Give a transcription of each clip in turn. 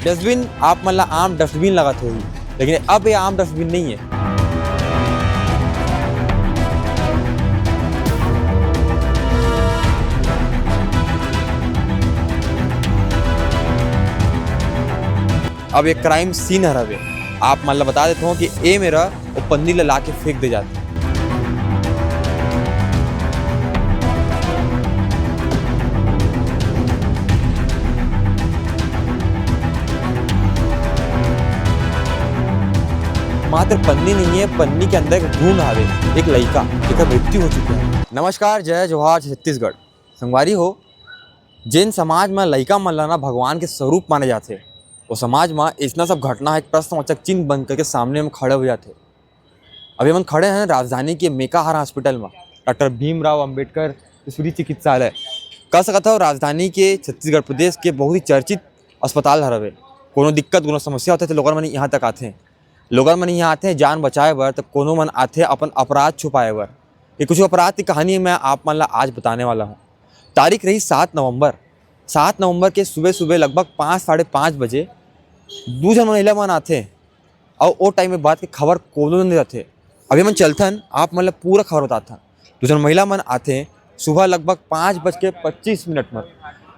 Dustbin आप मतलब आम डस्टबिन लगत होगी, लेकिन अब ये आम डस्टबिन नहीं है। अब एक क्राइम सीन है रवे। आप मतलब बता देता हूँ कि ए मेरा वो पन्नी ला के फेंक दे जाते। मात्र पन्नी नहीं है, पन्नी के अंदर एक भ्रूण आवे, एक लड़का जेकर मृत्यु हो चुकी है। नमस्कार, जय जोहार छत्तीसगढ़। संगवारी हो, जिन समाज में लड़का मन ला भगवान के स्वरूप माने जाते, वो समाज में इतना सब घटना एक प्रश्नवाचक चिन्ह बन करके सामने में खड़े हो जाते। अभी हम खड़े हैं राजधानी के मेकाहारा हॉस्पिटल में, डॉक्टर भीमराव अंबेडकर स्मृति चिकित्सालय कह सकता हो। राजधानी के छत्तीसगढ़ प्रदेश के बहुत ही चर्चित अस्पताल हरवे। कोनो दिक्कत कोनो समस्या होते तो लोग मन यहाँ तक आते हैं। लोग मन यहाँ आते हैं जान बचाए बर, तो कोनो मन आते अपन अपराध छुपाए बर। ये कुछ अपराध की कहानी मैं आप मन ला आज बताने वाला हूँ। तारीख रही 7 नवंबर के सुबह सुबह लगभग 5 साढ़े 5 बजे दो जन महिला मन आते और वो टाइम में बात की खबर कोनो नहीं रहते। अभी मन चलथन आप मतलब पूरा खबर बताता। दो जन महिला मन आते सुबह लगभग 5:25 में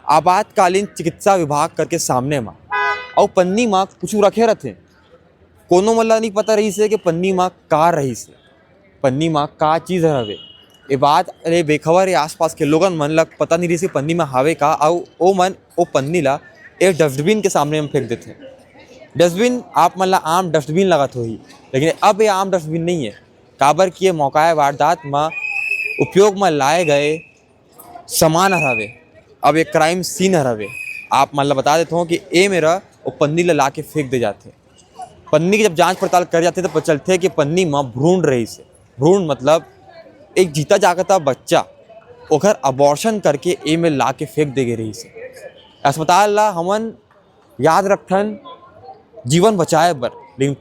आपातकालीन चिकित्सा विभाग करके सामने में, और पन्नी में कुछ रखे रहते। कोनो मतलब नहीं पता रही से कि पन्नी माँ का रही से, पन्नी माँ का चीज़ हवे। ये बात अरे बेखबर है आसपास के लोगन मन लग पता नहीं रही से पन्नी में हावे का, और ओ मन ओ पन्नी ला एक डस्टबिन के सामने में फेंक देते। डस्टबिन आप मतलब आम डस्टबिन लगत होगी, लेकिन अब ये आम डस्टबिन नहीं है। काबर की ये मौका वारदात में उपयोग में लाए गए सामान हरावे। अब एक क्राइम सीन हरावे। आप मतलब बता देता हूँ कि ए मेरा वो पन्नी ला के फेंक दे जाते। पन्नी की जब जांच पड़ताल कर जाते तो पता चलते कि पन्नी में भ्रूण रही से। भ्रूण मतलब एक जीता जागता बच्चा ओकर अबॉर्शन करके ए में ला के फेंक दे रही से। अस्पताल ला हमन याद रखन जीवन बचाए बर, लेकिन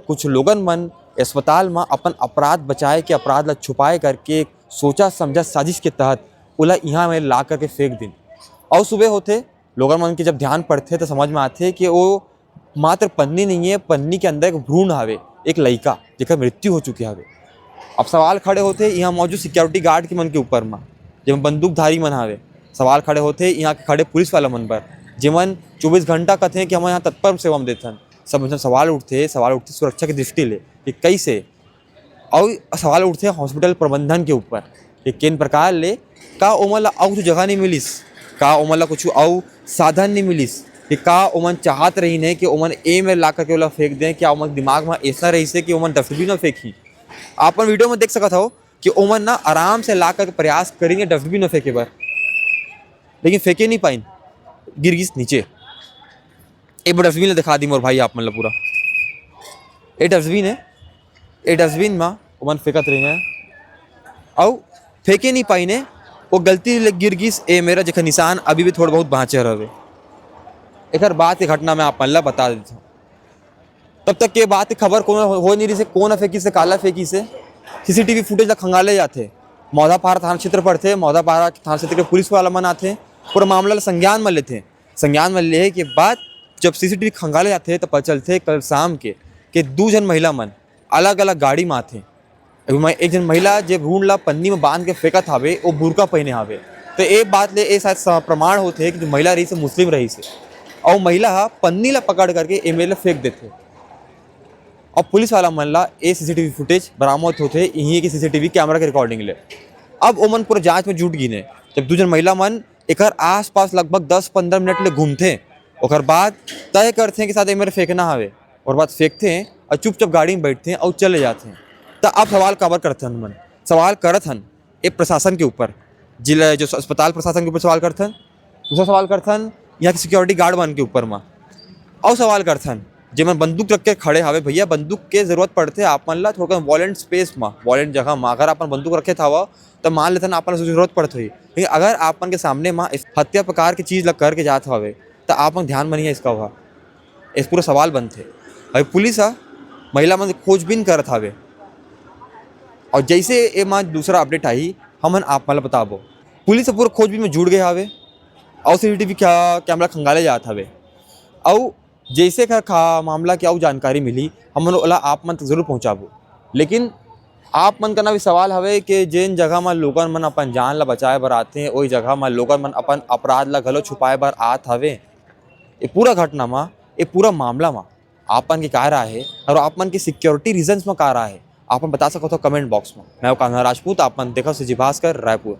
कुछ लोगन मन अस्पताल में अपन अपराध बचाए के अपराध ला छुपाए करके सोचा समझा साजिश के तहत उला यहाँ में ला करके फेंक दिन। और सुबह होते लोगन मन के जब ध्यान पड़ते तो समझ में आते कि वो मात्र पन्नी नहीं है, पन्नी के अंदर एक भ्रूण आवे, एक लड़का जेकर मृत्यु हो चुकी है। अब सवाल खड़े होते यहाँ मौजूद सिक्योरिटी गार्ड के मन के ऊपर में, जब बंदूकधारी मन आवे। सवाल खड़े होते यहाँ के खड़े पुलिस वाला मन पर, जिमन 24 घंटा कहते हैं कि हम यहाँ तत्पर सेवा में देते हैं। सब सवाल उठते सुरक्षा की दृष्टि ले कि कैसे, और सवाल उठते हॉस्पिटल प्रबंधन के ऊपर कि किन प्रकार ले का ओमन ला और कुछ जगह नहीं मिलिस, का ओमन ला कुछ और साधन नहीं मिलिस, कि का ओमन चाहत रही ने कि ओमन ए में ला करके ओला फेंक दें, क्या ओमन दिमाग में ऐसा रही से कि ओमन डस्टबिन में फेंकी। आप वीडियो में देख सकते हो कि ओमन ना आराम से ला करके प्रयास करेंगे डस्टबिन में फेंके बार, लेकिन फेंके नहीं पाइन, गिर गिस नीचे। एक बार डस्टबिन दिखा दी मोर भाई आप मतलब पूरा ये डस्टबिन है। ये डस्टबिन में ओमन फेंकत रही है और फेंके नहीं पाई ने, वो गलती गिर गिस ए मेरा जखा निशान अभी भी थोड़ा बहुत बाँचे रहे। एक बात की घटना मैं आप मतलब बता देता हूँ। तब तक के बात की खबर कौन हो नहीं रही से कौन फेंकी से काला फेंकी से। सीसीटीवी फुटेज ला खंगाले जाते, मौधापारा थाना क्षेत्र पर थे। मौधापारा थाना क्षेत्र के पुलिस वाला मन आते, पूरा मामला संज्ञान में लेते। संज्ञान में ले के बाद जब सीसीटीवी खंगाले जाते तो पता चलते कल शाम के दो जन महिला मन अलग अलग गाड़ी में आते। एक जन महिला जो भ्रूण ला पन्नी में बांध के फेंकत हावे वो बुरका पहने हावे। तो एक बात ले शायद प्रमाण होते कि जो महिला रही से मुस्लिम रही से, और महिला पन्नी ला पकड़ करके एमएलए फेंक देते। और पुलिस वाला मन ला ये सीसीटीवी फुटेज बरामद होते यहीं के सीसीटीवी कैमरा के रिकॉर्डिंग ले। अब वो मन पूरा जांच में जुट गिने। जब दूसर महिला मन एक आसपास लगभग 10-15 मिनट ले घूमते, और बाद तय करते हैं कि साथ एमएलए फेंकना हवे, और बाद फेंकते हैं और चुपचाप गाड़ी में बैठते हैं और चले जाते हैं। तो अब सवाल कवर करते हैं मन, सवाल करत हन एक प्रशासन के ऊपर, जिला जो अस्पताल प्रशासन के ऊपर सवाल करते हैं, दूसरा सवाल करते हैं यहाँ के सिक्योरिटी गार्ड वन के ऊपर में, और सवाल करते हैं जिमन बंदूक रख के खड़े हावे। भैया बंदूक के जरूरत पड़ते आप मन ला थोड़ा वॉलेंट स्पेस में, वॉलेंट जगह में अगर अपन बंदूक रखे था तो मान लेते अपन जरूरत पड़ती हुई। लेकिन अगर आपन के सामने में हत्या प्रकार की चीज़ लग करके जाते हवे तो आपन ध्यान में नहीं है इसका हुआ, इस पूरा सवाल बनते। अभी पुलिस महिला मन खोजबीन करत हवे, और जैसे ये माँ दूसरा अपडेट आई हमन आप मतलब बताबो। पुलिस पूरा खोजबीन में जुड़ गए हवे और सीसीटीवी कैमरा खंगाले जात हवे, और जैसे मामला की आऊ जानकारी मिली हमन ओला आप मन तक जरूर पहुंचाबो। लेकिन आप मन का ना भी सवाल हवे कि जेन जगह म लोगन मन अपन जान ला बचाए बर आथे ओई जगह म लोगन मन अपन अपराध ला घलो छुपाए बर आत हवे। ये पूरा घटना म ये पूरा मामला म आप मन के का राय हे और आप मन के सिक्योरिटी रीजंस म का राय हे आप मन बता सकत हो कमेंट बॉक्स में। मैं कान्हा राजपूत, आप मन देखत से जी भास्कर रायपुर।